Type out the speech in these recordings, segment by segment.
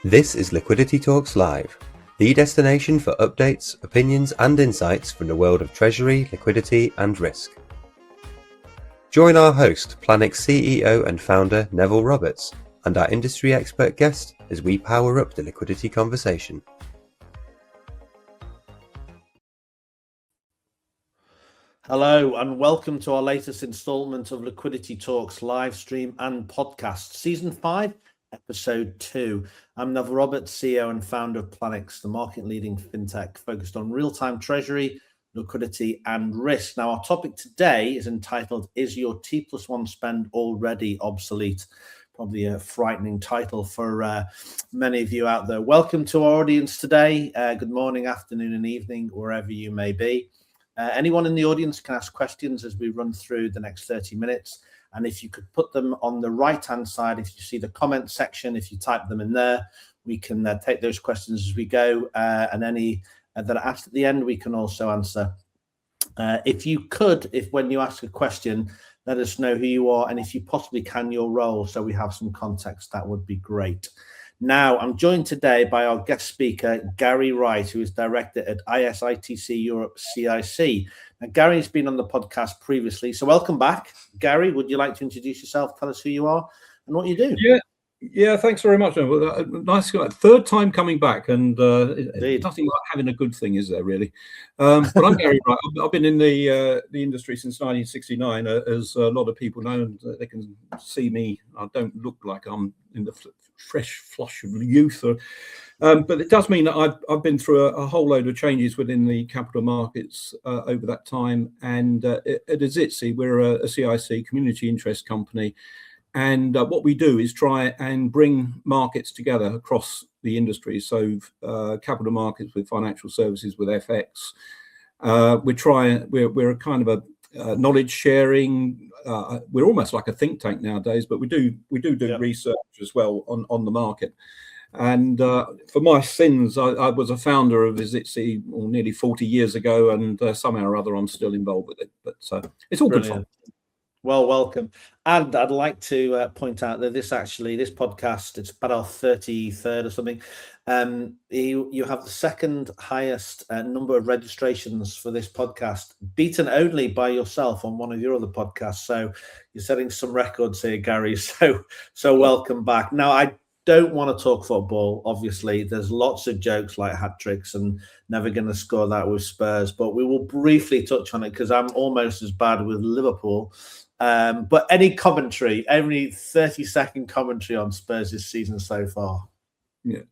This is Liquidity Talks Live, the destination for updates, opinions and insights from the world of treasury, liquidity and risk. Join our host, Planix CEO and founder Neville Roberts, and our industry expert guest as we power up the liquidity conversation. Hello and welcome to our latest instalment of Liquidity Talks live stream and podcast, Season 5, Episode 2. I'm Neville Roberts, CEO and founder of Planix, the market-leading fintech focused on real-time treasury, liquidity and risk. Now, our topic today is entitled, Is Your T+1 Spend Already Obsolete? Probably a frightening title for many of you out there. Welcome to our audience today. Good morning, afternoon and evening, wherever you may be. Anyone in the audience can ask questions as we run through the next 30 minutes. And if you could put them on the right-hand side, if you see the comment section, if you type them in there, we can take those questions as we go. And any that are asked at the end, we can also answer. If you could, when you ask a question, let us know who you are and if you possibly can, your role, so we have some context, that would be great. Now, I'm joined today by our guest speaker, Gary Wright, who is director at ISITC EUROPE CIC. Now, Gary's been on the podcast previously, so welcome back. Gary, would you like to introduce yourself, tell us who you are and what you do? Yeah, thanks very much. Nice, third time coming back, and nothing like having a good thing, is there, really? But I'm Gary Wright. I've been in the industry since 1969, as a lot of people know. They can see me. I don't look like I'm in the fresh flush of youth, but it does mean that I've been through a whole load of changes within the capital markets over that time. And at ISITC, we're a CIC, community interest company. And what we do is try and bring markets together across the industry. So capital markets with financial services, with FX. We're a kind of a knowledge sharing. We're almost like a think tank nowadays, but we do research as well on the market. And for my sins, I was a founder of ISITC nearly 40 years ago, and somehow or other I'm still involved with it. But it's all good fun. Well, welcome. And I'd like to point out that this podcast, it's about our 33rd or something. You have the second highest number of registrations for this podcast, beaten only by yourself on one of your other podcasts. So you're setting some records here, Gary. So welcome back. Now, I don't want to talk football. Obviously, there's lots of jokes like hat tricks and never going to score that with Spurs. But we will briefly touch on it because I'm almost as bad with Liverpool. But any 30-second commentary on Spurs this season so far? Yeah.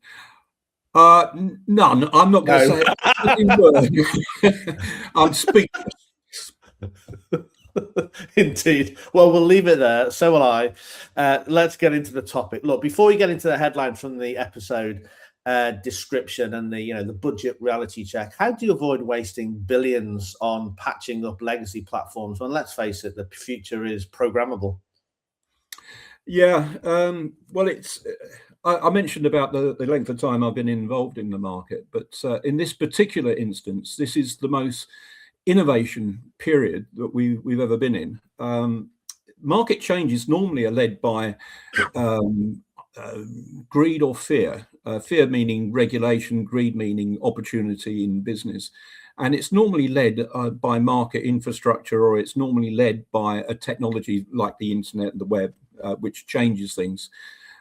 None. I'm not going to say I'm speechless. Indeed. Well, we'll leave it there. So will I. Let's get into the topic. Look, before we get into the headline from the episode description and the budget reality check, how do you avoid wasting billions on patching up legacy platforms when, let's face it, the future is programmable? Yeah. Well, I mentioned about the length of time I've been involved in the market, but in this particular instance, this is the most innovation period that we've ever been in. Market changes normally are led by greed or fear. Fear meaning regulation, greed meaning opportunity in business. And it's normally led by market infrastructure, or it's normally led by a technology like the internet and the web, which changes things.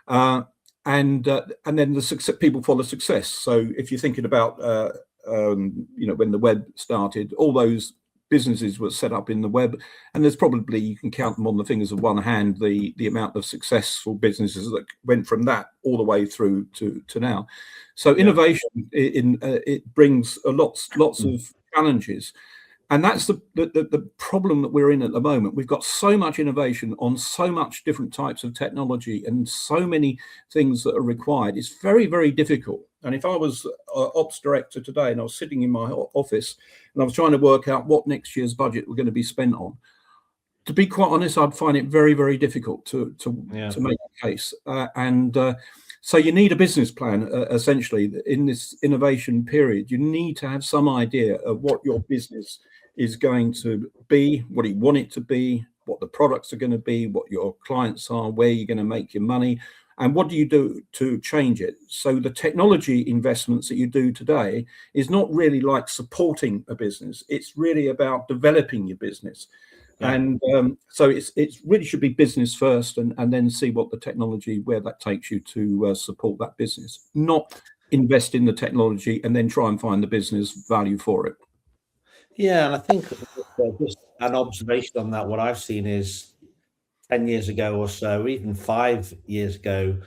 And then people follow success. So if you're thinking about, when the web started, all those businesses were set up in the web, and there's probably, you can count them on the fingers of one hand, the amount of successful businesses that went from that all the way through to now. So innovation it brings lots of challenges, and that's the problem that we're in at the moment. We've got so much innovation on so much different types of technology and so many things that are required. It's very, very difficult. And if I was ops director today and I was sitting in my office and I was trying to work out what next year's budget we're going to be spent on, to be quite honest, I'd find it very, very difficult to make a case. So you need a business plan, essentially, in this innovation period. You need to have some idea of what your business is going to be, what you want it to be, what the products are going to be, what your clients are, where you're going to make your money, And what do you do to change it? So the technology investments that you do today is not really like supporting a business. It's really about developing your business. Yeah. And so it's really should be business first, and then see what the technology, where that takes you to support that business, not invest in the technology and then try and find the business value for it. Yeah, and I think just an observation on that, what I've seen is 10 years ago or so, even 5 years ago,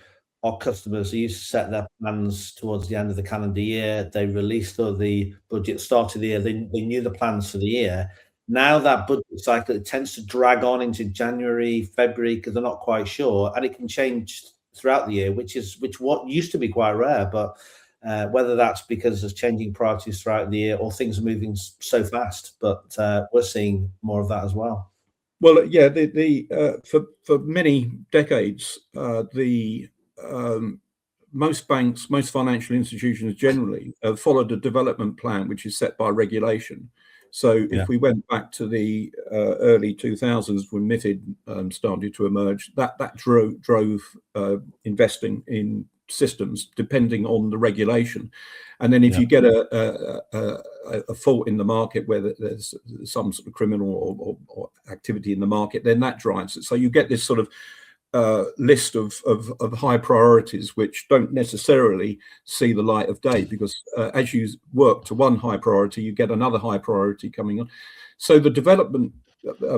our customers used to set their plans towards the end of the calendar year. They released all the budget start of the year. They knew the plans for the year. Now that budget cycle, it tends to drag on into January, February, because they're not quite sure, and it can change throughout the year, which what used to be quite rare. But whether that's because there's changing priorities throughout the year or things are moving so fast, but we're seeing more of that as well. Well, yeah, for many decades, most banks, most financial institutions generally followed a development plan which is set by regulation. So if we went back to the early 2000s when MiFID started to emerge, that drove investing in systems depending on the regulation. And then if you get a fault in the market where there's some sort of criminal or activity in the market, then that drives it. So you get this sort of list of high priorities which don't necessarily see the light of day, because as you work to one high priority, you get another high priority coming on. So the development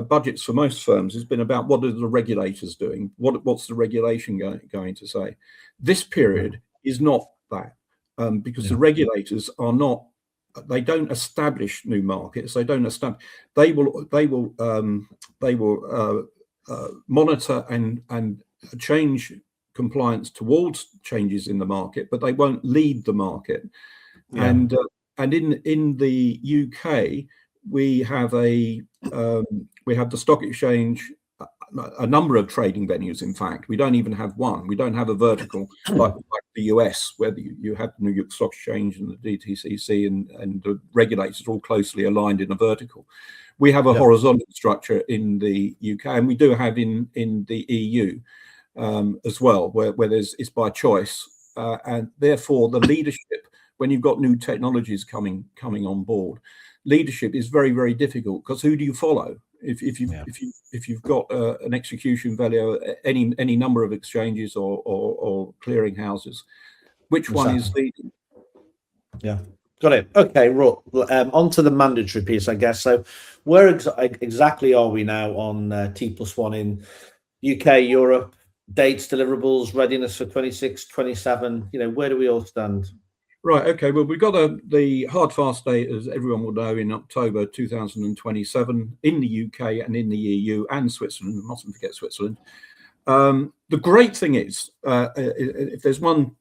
budgets for most firms has been about what are the regulators doing, what's the regulation going to say. This period is not that, because the regulators are not. They don't establish new markets. They will monitor and change compliance towards changes in the market, but they won't lead the market. And in the UK, we have the stock exchange, a number of trading venues. In fact, we don't even have one. We don't have a vertical like the US, where you have the New York Stock Exchange and the DTCC, and the regulators are all closely aligned in a vertical. We have a horizontal structure in the UK, and we do have in the EU as well, where it's by choice, and therefore the leadership, when you've got new technologies coming on board, leadership is very, very difficult, because who do you follow? If you've got an execution value, any number of exchanges or clearing houses, which one is leading? Yeah. Got it. Okay, on to the mandatory piece, I guess. So where exactly are we now on T+1 in UK, Europe, dates, deliverables, readiness for 26, 27? Where do we all stand? Right, okay, well, we've got the hard fast date, as everyone will know, in October 2027 in the UK and in the EU and Switzerland. Mustn't forget Switzerland. The great thing is, if there's one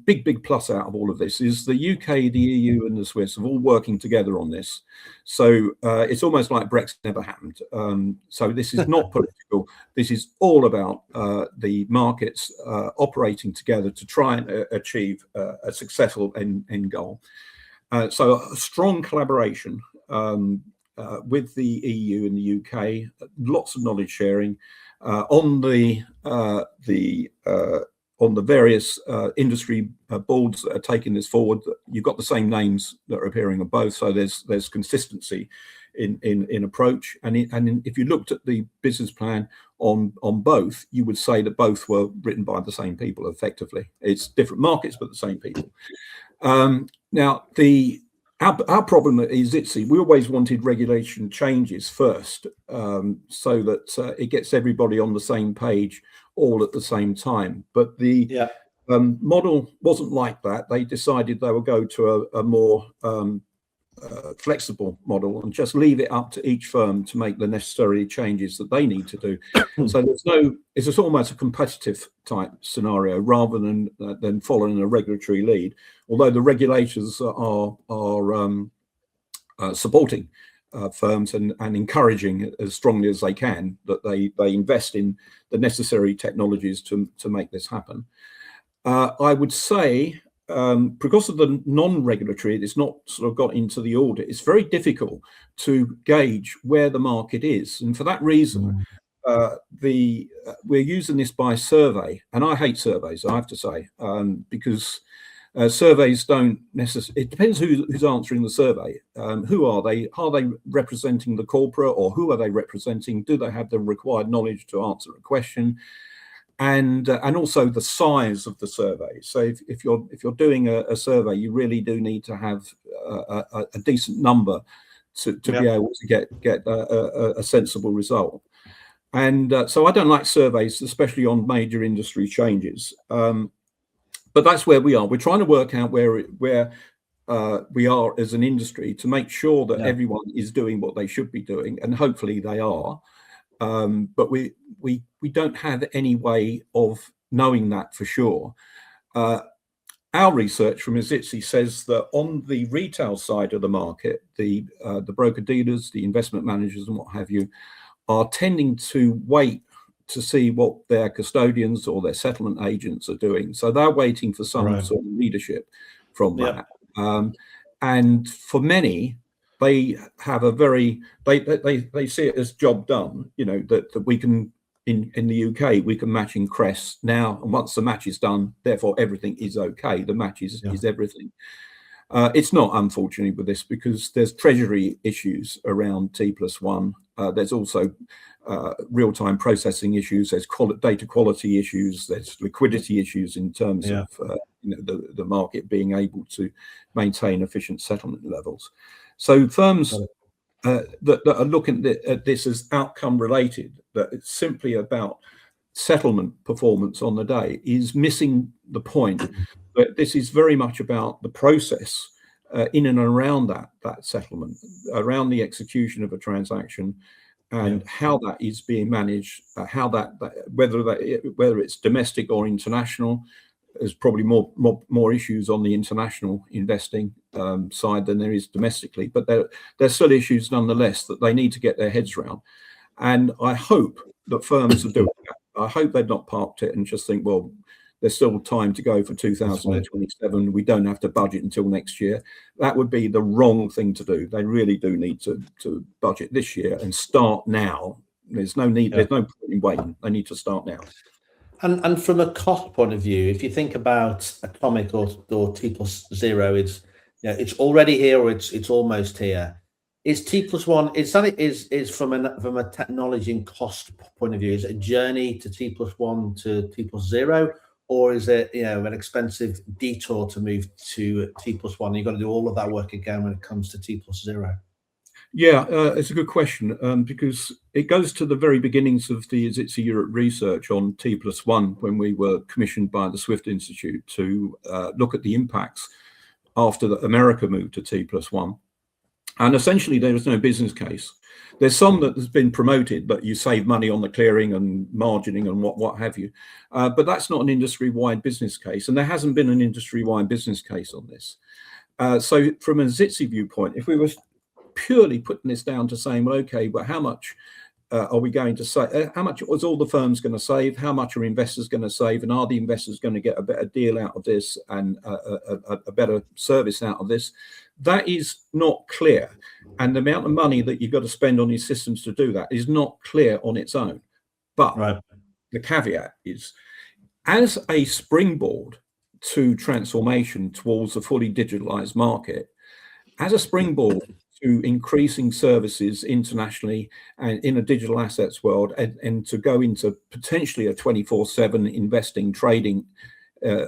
big plus out of all of this, is the UK, the EU and the Swiss are all working together on this. So it's almost like Brexit never happened. So this is not political. This is all about the markets operating together to try and achieve a successful end goal. So a strong collaboration with the EU and the UK, lots of knowledge sharing on the various industry boards that are taking this forward. You've got the same names that are appearing on both, so there's consistency in approach. And if you looked at the business plan on both, you would say that both were written by the same people. Effectively, it's different markets, but the same people. Now, our problem at ISITC, we always wanted regulation changes first, so that it gets everybody on the same page all at the same time. But the model wasn't like that. They decided they would go to a more flexible model and just leave it up to each firm to make the necessary changes that they need to do. So it's almost a competitive type scenario rather than following a regulatory lead, although the regulators are supporting firms and encouraging as strongly as they can that they invest in the necessary technologies to make this happen. I would say, because of the non-regulatory, it's not sort of got into the audit, it's very difficult to gauge where the market is. And for that reason, we're using this by survey, and I hate surveys, I have to say, because surveys don't necessarily. It depends who's answering the survey. Who are they? Are they representing the corporate, or who are they representing? Do they have the required knowledge to answer a question? And also the size of the survey. So if you're doing a survey, you really do need to have a decent number to be able to get a sensible result. And so I don't like surveys, especially on major industry changes. But that's where we are. We're trying to work out where we are as an industry to make sure that everyone is doing what they should be doing, and hopefully they are. But we don't have any way of knowing that for sure. Our research from ISITC says that on the retail side of the market, the broker dealers, the investment managers, and what have you, are tending to wait to see what their custodians or their settlement agents are doing. So they're waiting for some sort of leadership from that. And for many, they have a very, they see it as job done, you know, that we can, in the UK, we can match in CRESS now. And once the match is done, therefore everything is okay. The match is everything. It's not, unfortunately, with this, because there's treasury issues around T+1. There's also real-time processing issues. There's data quality issues. There's liquidity issues in terms of you know, the market being able to maintain efficient settlement levels. So firms that are looking at this as outcome related, that it's simply about settlement performance on the day, is missing the point. But this is very much about the process in and around that settlement, around the execution of a transaction, and how that is being managed, how whether it's domestic or international. There's probably more issues on the international investing side than there is domestically, but there's still issues nonetheless that they need to get their heads around. And I hope that firms are doing that. I hope they've not parked it and just think, well, there's still time to go for 2027. We don't have to budget until next year. That would be the wrong thing to do. They really do need to budget this year and start now. There's no need. There's no point in waiting. They need to start now. And from a cost point of view, if you think about atomic or T+0, it's, you know, it's already here, or it's almost here. Is T+1, is from a technology and cost point of view, is it a journey to T+1 to T+0, or is it, you know, an expensive detour to move to T+1? You've got to do all of that work again when it comes to T+0. Yeah, it's a good question, because it goes to the very beginnings of the ISITC Europe research on T+1, when we were commissioned by the Swift Institute to look at the impacts after America moved to T+1. And essentially, there was no business case. There's some that has been promoted, that you save money on the clearing and margining and what have you. But that's not an industry-wide business case. And there hasn't been an industry-wide business case on this. So from a ISITC viewpoint, if we were purely putting this down to saying, well, okay, but how much are we going to save? How much was all the firms going to save? How much are investors going to save? And are the investors going to get a better deal out of this and a better service out of this? That is not clear. And the amount of money that you've got to spend on these systems to do that is not clear on its own. But the caveat is, as a springboard to transformation towards a fully digitalized market, as a springboard to increasing services internationally and in a digital assets world, and to go into potentially a 24/7 investing, trading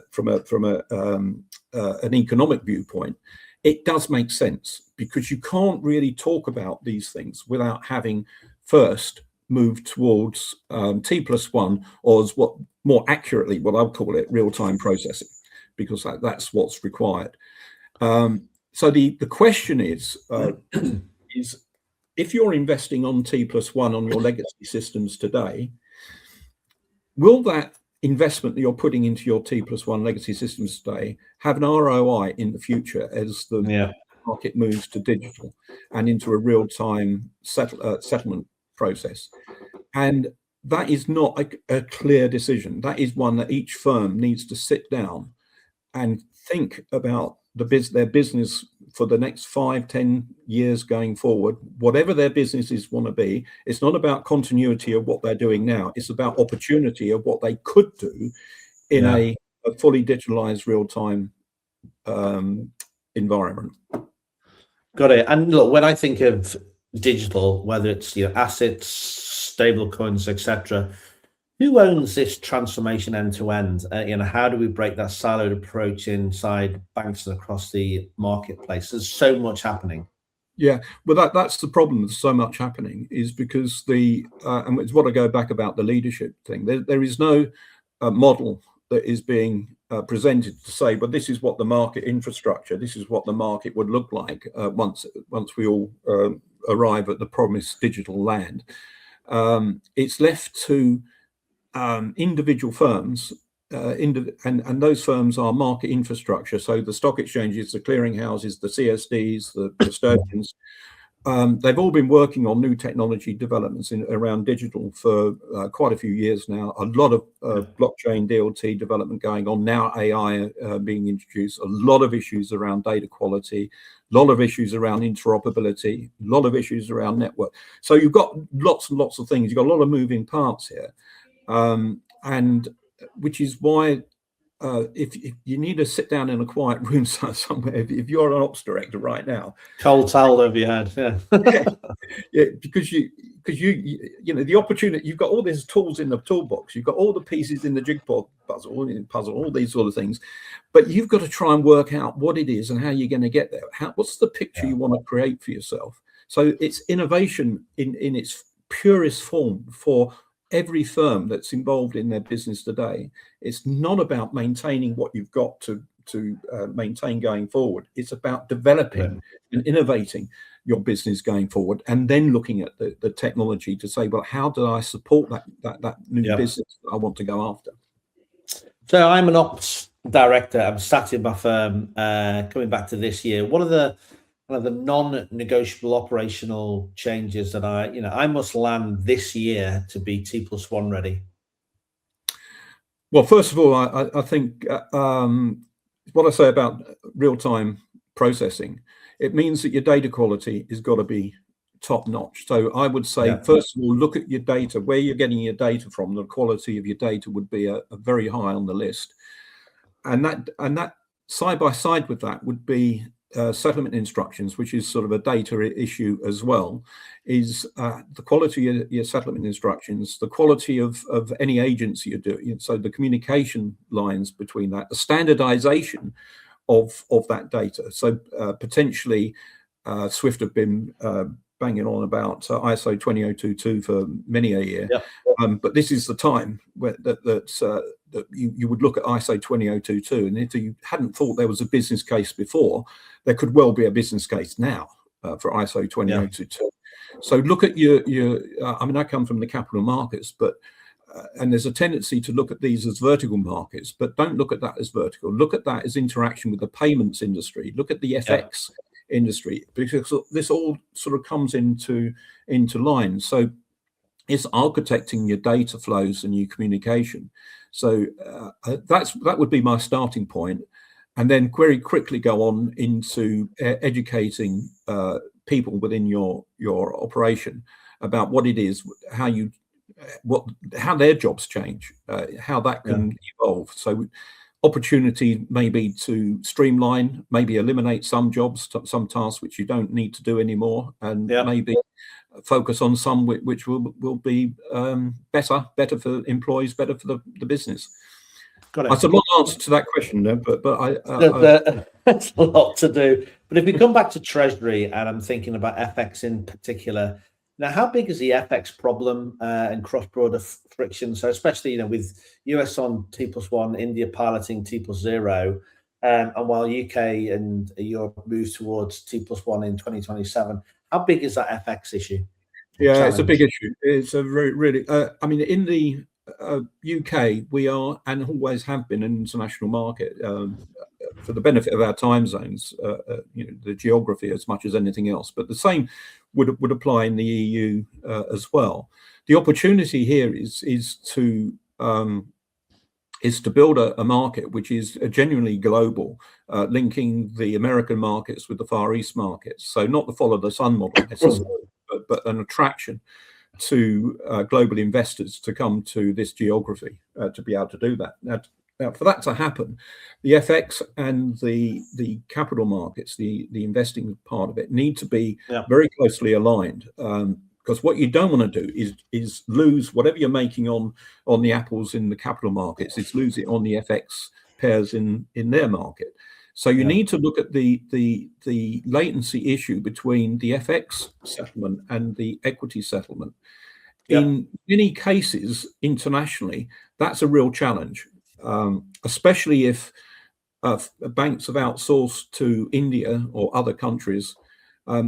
from an economic viewpoint, it does make sense, because you can't really talk about these things without having first moved towards T+1, or as what more accurately, what I'll call it, real-time processing, because that's what's required. So the question is if you're investing on T+1 on your legacy systems today, will that investment that you're putting into your T+1 legacy systems today have an ROI in the future as the market moves to digital and into a real-time settlement process? And that is not a clear decision. That is one that each firm needs to sit down and think about their business for the next 5-10 years going forward, whatever their businesses want to be. It's not about continuity of what they're doing now. It's about opportunity of what they could do in a fully digitalized real-time environment. Got it. And look, when I think of digital, whether it's assets, stable coins, etc., who owns this transformation end to end? How do we break that siloed approach inside banks and across the marketplace? There's so much happening. Yeah, well, that's the problem with so much happening, is because and it's what I go back about the leadership thing. There is no model that is being presented to say, but this is what the market infrastructure, this is what the market would look like once we all arrive at the promised digital land. It's left to individual firms, and those firms are market infrastructure. So the stock exchanges, the clearing houses, the CSDs, the custodians, they've all been working on new technology developments around digital for quite a few years now. A lot of blockchain DLT development going on now, AI being introduced, a lot of issues around data quality, a lot of issues around interoperability, a lot of issues around network. So you've got lots and lots of things. You've got a lot of moving parts here. And which is why if you need to sit down in a quiet room somewhere, if you're an ops director right now, cold towel over your head, yeah, because you the opportunity, you've got all these tools in the toolbox, you've got all the pieces in the jigsaw puzzle, all these sort of things, but you've got to try and work out what it is and how you're going to get there. What's the picture you want to create for yourself? So it's innovation in its purest form for every firm that's involved in their business today. It's not about maintaining what you've got to maintain going forward. It's about developing and innovating your business going forward, and then looking at the technology to say, well, how do I support that new business that I want to go after? So I'm an ops director. I'm sat in my firm coming back to this year. What are the non-negotiable operational changes that I must land this year to be T+1 ready? Well, first of all, I think what I say about real-time processing, it means that your data quality has got to be top-notch. So I would say, first of all, look at your data, where you're getting your data from. The quality of your data would be a very high on the list, and that side by side with that would be settlement instructions, which is sort of a data issue as well, is the quality of your settlement instructions, the quality of any agency you're doing. So the communication lines between that, the standardization of that data. So potentially Swift have been banging on about ISO 20022 for many a year, but this is the time where that you would look at ISO 20022, and if you hadn't thought there was a business case before, there could well be a business case now for ISO 20022. So look at your I mean, I come from the capital markets, but and there's a tendency to look at these as vertical markets, but don't look at that as vertical. Look at that as interaction with the payments industry. Look at the FX industry, because this all sort of comes into line. So it's architecting your data flows and your communication. So that would be my starting point, and then very quickly go on into educating people within your operation about what it is, how their jobs change, how that can evolve. So opportunity maybe to streamline, maybe eliminate some jobs, some tasks which you don't need to do anymore, and maybe focus on some which will be better for employees, better for the business. Got it. That's a long answer to that question, but that's a lot to do. But if we come back to Treasury, and I'm thinking about FX in particular, now how big is the FX problem and cross-border friction? So especially with US on T+1, India piloting T+0, and while UK and Europe move towards T+1 in 2027, how big is that FX issue? Yeah, it's a big issue. It's a really, I mean, in the UK, we are and always have been an international market for the benefit of our time zones, the geography as much as anything else. But the same would apply in the EU as well. The opportunity here is to is to build a market which is genuinely global, linking the American markets with the Far East markets. So not the follow the sun model necessarily, but an attraction to global investors to come to this geography to be able to do that. Now, for that to happen, the FX and the capital markets, the investing part of it, need to be very closely aligned. Because what you don't want to do is lose whatever you're making on the apples in the capital markets, is lose it on the FX pairs in their market. So you need to look at the latency issue between the FX settlement and the equity settlement. In many cases internationally, that's a real challenge, especially if banks have outsourced to India or other countries.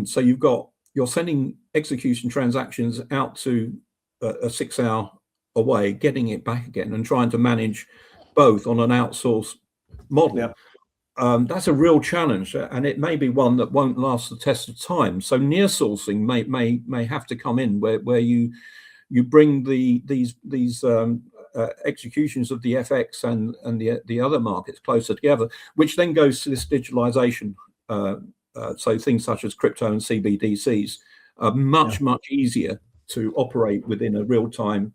So you're sending execution transactions out to a 6 hour away, getting it back again, and trying to manage both on an outsourced model. That's a real challenge, and it may be one that won't last the test of time. So near sourcing may have to come in, where you bring these executions of the FX and the other markets closer together, which then goes to this digitalization. So things such as crypto and CBDCs are much easier to operate within a real-time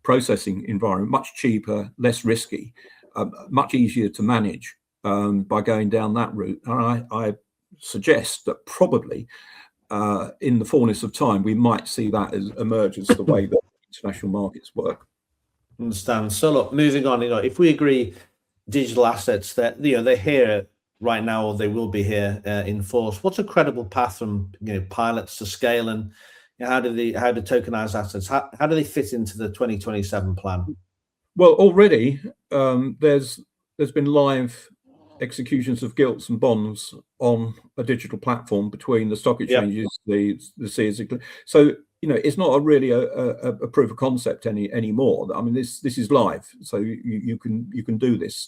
processing environment, much cheaper, less risky, much easier to manage by going down that route. And I suggest that probably in the fullness of time, we might see that as emerge as the way that international markets work. Understand. So look, moving on, if we agree digital assets that they're here right now, or they will be here in force, what's a credible path from pilots to scale, and how do tokenized assets, how do they fit into the 2027 plan? Well, already there's been live executions of gilts and bonds on a digital platform between the stock exchanges, the CSC. So it's not really a proof of concept anymore. I mean, this is live, so you can do this.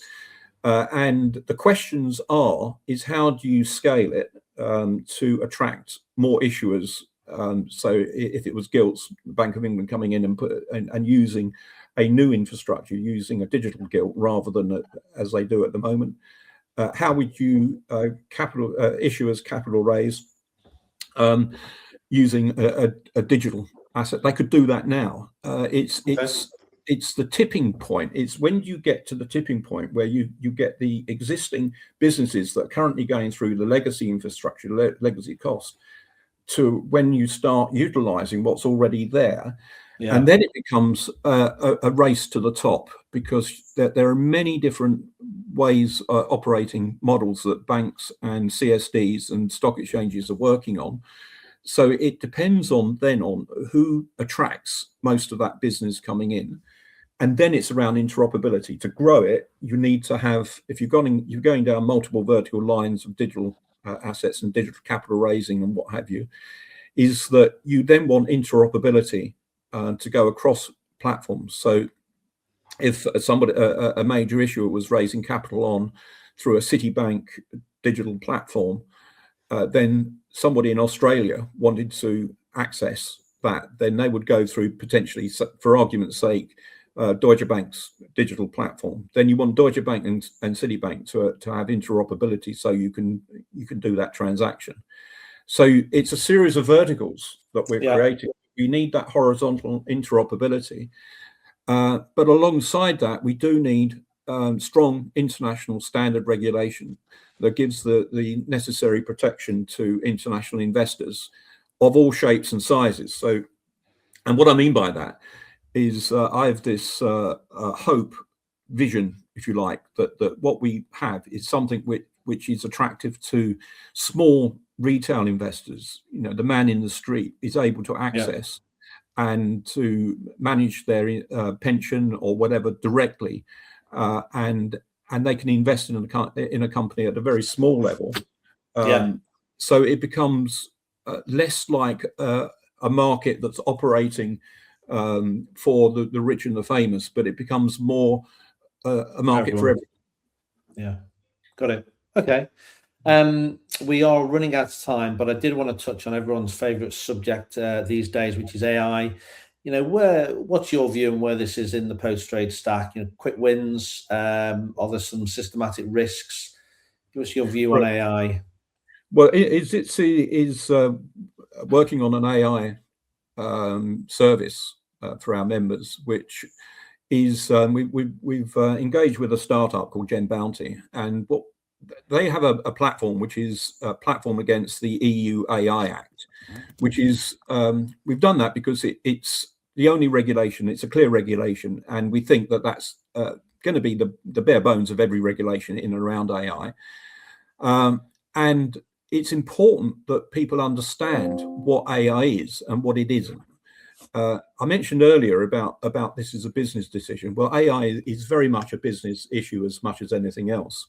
And the questions is how do you scale it to attract more issuers? So if it was gilts, the Bank of England coming in and using a new infrastructure, using a digital gilt rather than as they do at the moment, how would you issuers capital raise using a digital asset? They could do that now. It's the tipping point. It's when you get to the tipping point where you get the existing businesses that are currently going through the legacy infrastructure, legacy cost, to when you start utilizing what's already there. And then it becomes a race to the top, because there are many different ways, operating models that banks and CSDs and stock exchanges are working on. So it depends on who attracts most of that business coming in. And then it's around interoperability. To grow it, you need to have, if you're going down multiple vertical lines of digital assets and digital capital raising and what have you, is that you then want interoperability to go across platforms. So if a major issuer was raising capital through a Citibank digital platform, then somebody in Australia wanted to access that, then they would go through, potentially, for argument's sake, Deutsche Bank's digital platform. Then you want Deutsche Bank and Citibank to have interoperability, so you can do that transaction. So it's a series of verticals that we're creating. You need that horizontal interoperability, but alongside that, we do need strong international standard regulation that gives the necessary protection to international investors of all shapes and sizes. So, and what I mean by that is I have this hope, vision, if you like, that what we have is something which is attractive to small retail investors. The man in the street is able to access and to manage their pension or whatever directly, and they can invest in a company at a very small level. So it becomes less like a market that's operating for the rich and the famous, but it becomes more a market for everyone. Yeah, got it. Okay. We are running out of time, but I did want to touch on everyone's favorite subject these days, which is AI. what's your view on where this is in the post-trade stack? Quick wins, are there some systematic risks? Give us your view on AI. Well, ISITC is working on an AI service for our members, which is we've engaged with a startup called Gen Bounty, and what they have a platform which is a platform against the EU AI Act, which is we've done that because it's the only regulation. It's a clear regulation, and we think that that's going to be the bare bones of every regulation in and around AI. And it's important that people understand what AI is and what it isn't. I mentioned earlier about this is a business decision. Well, AI is very much a business issue as much as anything else.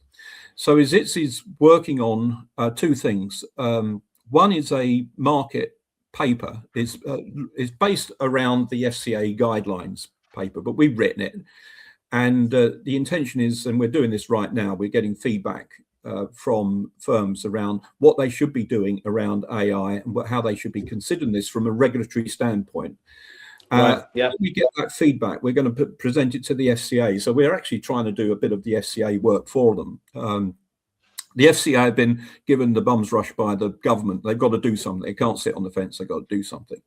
So ISITC is working on two things. One is a market paper. It's based around the FCA guidelines paper, but we've written it. And the intention is, and we're doing this right now, we're getting feedback from firms around what they should be doing around AI and how they should be considering this from a regulatory standpoint. When we get that feedback, we're going to present it to the FCA. So we're actually trying to do a bit of the FCA work for them. The FCA have been given the bum's rush by the government. They've got to do something. They can't sit on the fence. They've got to do something.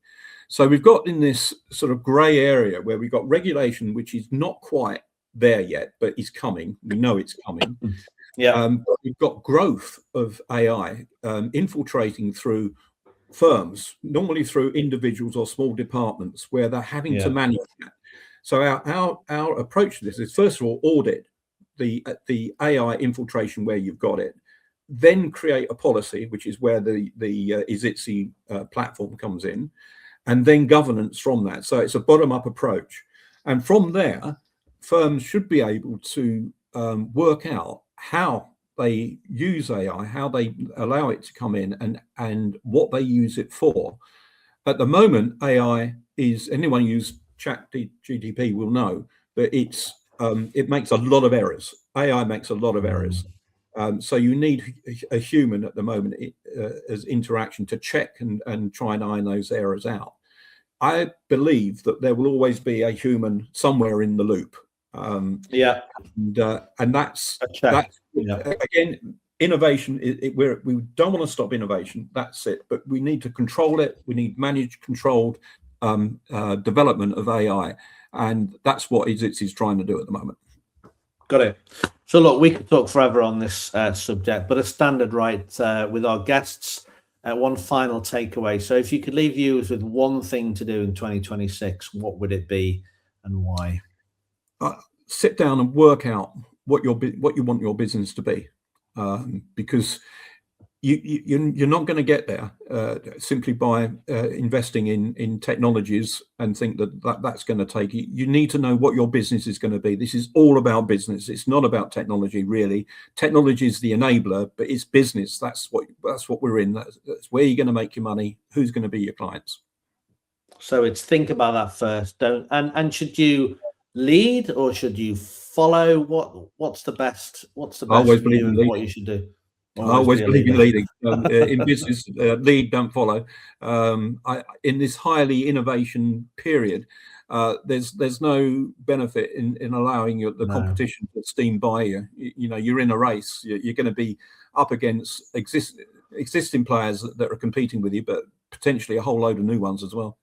So we've got in this sort of grey area where we've got regulation, which is not quite there yet, but is coming. We know it's coming. But we've got growth of AI infiltrating through firms, normally through individuals or small departments where they're having to manage that. So our approach to this is, first of all, audit the AI infiltration where you've got it, then create a policy, which is where the ISITC platform comes in, and then governance from that. So it's a bottom-up approach. And from there, firms should be able to work out how they use AI, how they allow it to come in, and what they use it for. At the moment, AI is, anyone who uses ChatGPT will know that it makes a lot of errors. AI makes a lot of errors. So you need a human at the moment as interaction to check and try and iron those errors out. I believe that there will always be a human somewhere in the loop. And that's again, innovation. We don't want to stop innovation. That's it. But we need to control it. We need managed, controlled development of AI, and that's what ISITC is trying to do at the moment. Got it. So look, we could talk forever on this subject, but a standard right with our guests. One final takeaway. So if you could leave viewers with one thing to do in 2026, what would it be and why? Sit down and work out what you want your business to be, because you're not going to get there simply by investing in technologies and think that's going to take you. You need to know what your business is going to be. This is all about business. It's not about technology, really. Technology is the enabler, but it's business. That's what we're in. That's where you're going to make your money. Who's going to be your clients? So it's think about that first. And should you lead or should you follow? What's the best view of what you should do? I always believe in leading. In business, lead, don't follow. In this highly innovation period, there's no benefit in allowing the competition to steam by you. You're in a race. You're going to be up against existing players that are competing with you, but potentially a whole load of new ones as well.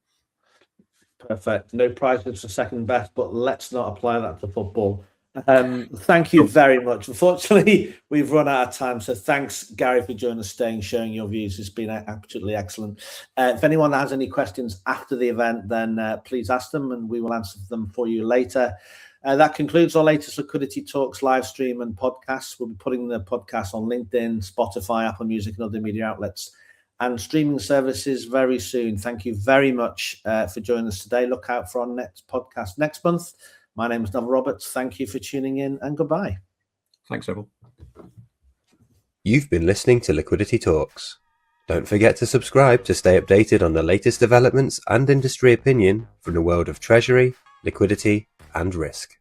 Perfect. No prizes for second best, but let's not apply that to football. Thank you very much. Unfortunately, we've run out of time. So thanks, Gary, for joining us today and sharing your views. It's been absolutely excellent. If anyone has any questions after the event, then please ask them and we will answer them for you later. That concludes our latest Liquidity Talks live stream and podcast. We'll be putting the podcast on LinkedIn, Spotify, Apple Music, and other media outlets and streaming services very soon. Thank you very much for joining us today. Look out for our next podcast next month. My name is Neville Roberts. Thank you for tuning in and goodbye. Thanks, Neville. You've been listening to Liquidity Talks. Don't forget to subscribe to stay updated on the latest developments and industry opinion from the world of treasury, liquidity, and risk.